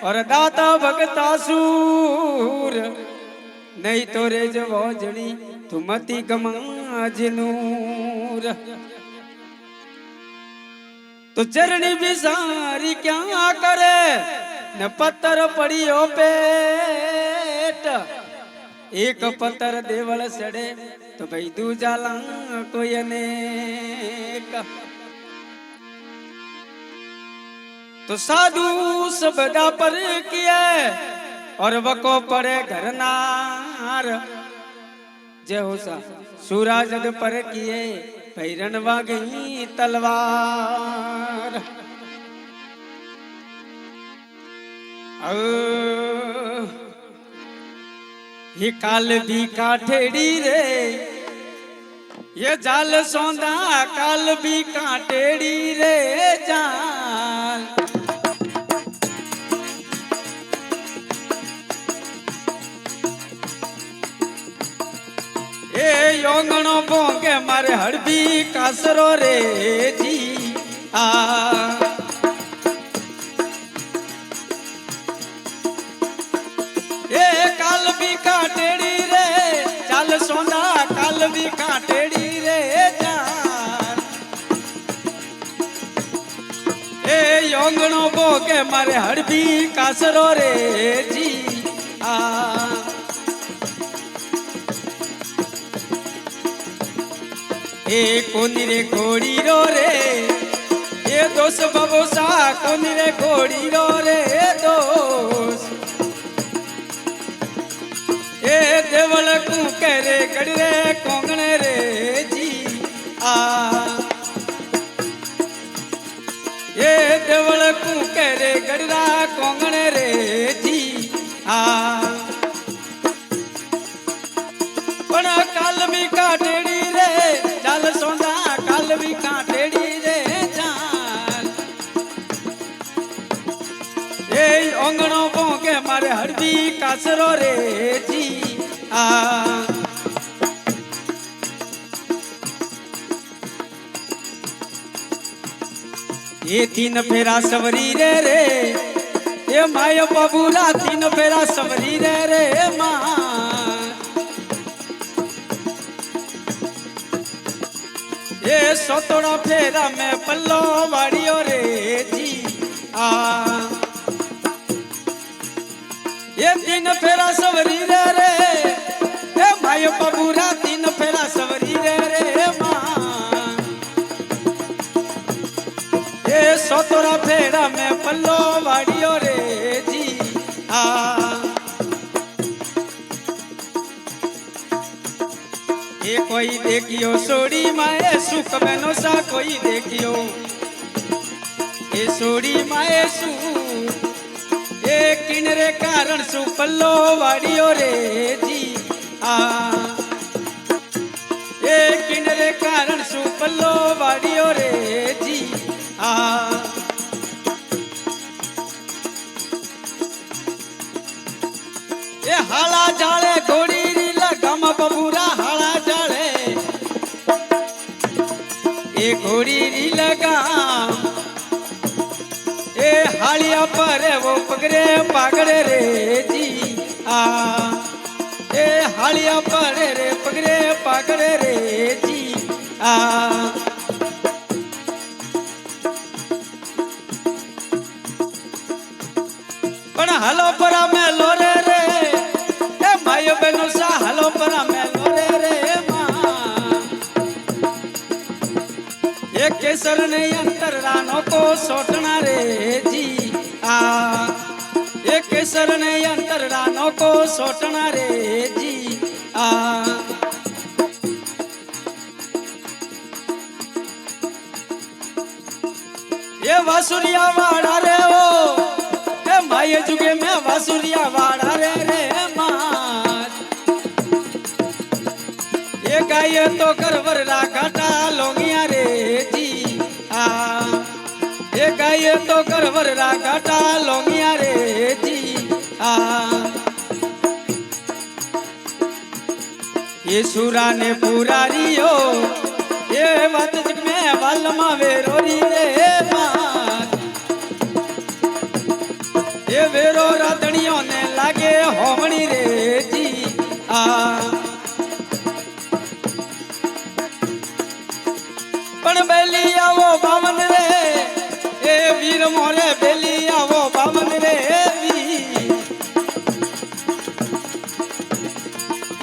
और दाता भगता सूर नहीं तो रे जवो जड़ी तुमती गमाज नूर। तो चरणी बिसारी क्या करे न पत्थर पड़ियो पेट। एक पत्थर देवल सड़े तो भाई दूजा ला कोई अनेक। तो साधु सबदा पर किए और वको पड़े घर नार। जय हो सा सूरज पर किए भैरन वागी तलवार। ये काल भी काठेड़ी रे ये जाल सौंदा काल भी काटेड़ी रे जाल। ए योंगणो बोंगे मारे हड़बी कासरो रे जी आ। ए काल भी काटेड़ी रे चाल सोना काल भी काटेड़ी रे जान। ए योंगणो बोंगे मारे हड़बी कासरो रे जी आ। ए कोनी रे घोड़ी रो रे ये दोस बबोसा कोनी रे घोड़ी रो रे दोस। ए देवल कू कह रे कड़ी रे कोंगणे रे जी आ। ये देवल कू कह रे गड़रा कोंगणे रे जी आ। पण काल भी काटेड़ी रे चाल सोंदा काल भी काटेड़ी रे जान। ए ओंगणो बोंगे मारे हड़बी कासरो रे जी आ। ये तीन फेरा सवरी रे रे ये माय बबूला तीन फेरा सवरी रे रे माँ। ये सोतोड़ा फेरा में पल्लो वाड़ियो रे जी आ। ये तीन फेरा सवरी रे रे ए भाई बबूरा तीन फेरा सवरी रे रे माँ। ये सोतोड़ा फेरा में पल्लो वाड़ियो रे जी आ। ये कोई देखियो सोड़ी माए सुख बनो सा कोई देखियो ये सोड़ी माए सु ये किनरे कारण सु पल्लो वाड़ियो रे जी आ। ये किनरे कारण सु पल्लो वाड़ियो रे जी आ। ये हाला जाले घोड़ी री लगम बबूरा हाला जाले ये घोड़ी री लगाम। ए हालिया पर वो पगड़े पागड़े रे जी आ। ए हालिया पर रे पगड़े पागड़े रे जी आ। पण हलो परा में लोरे रे ए भाइयों बहनों सा हलो परा में लोरे रे माँ। ये केसर ने अंतर रानों को सोटना रे जी आ। ये केसर ने अंतर रानों को सोटना रे जी आ। ये वासुरिया वाड़ा रे ओ माये जुगे में वासुरिया वाड़ा रे रे माँ। ये गाय तो करवर राघाटा लोगिया रे जी आ। ये गाय तो करवर राघाटा लोगिया रे जी आ। ये सूरा ने पुरारी हो ये बात जग में वाल मावे रोरी रे माँ। ये વેરો રાધણીઓ ને લાગે હોમણી રે જી આ પણ બેલી આવો બામન રે એ વીર મોરે બેલી આવો બામન રે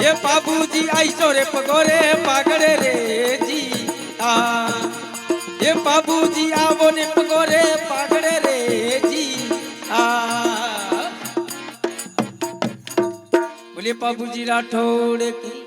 એ બાબુજી આઈસો રે પગોરે પાગડે રે જી આ એ બાબુજી આવો ને પગોરે પાગડે રે જી આ બોલે બાબુજી રાઠોડ કી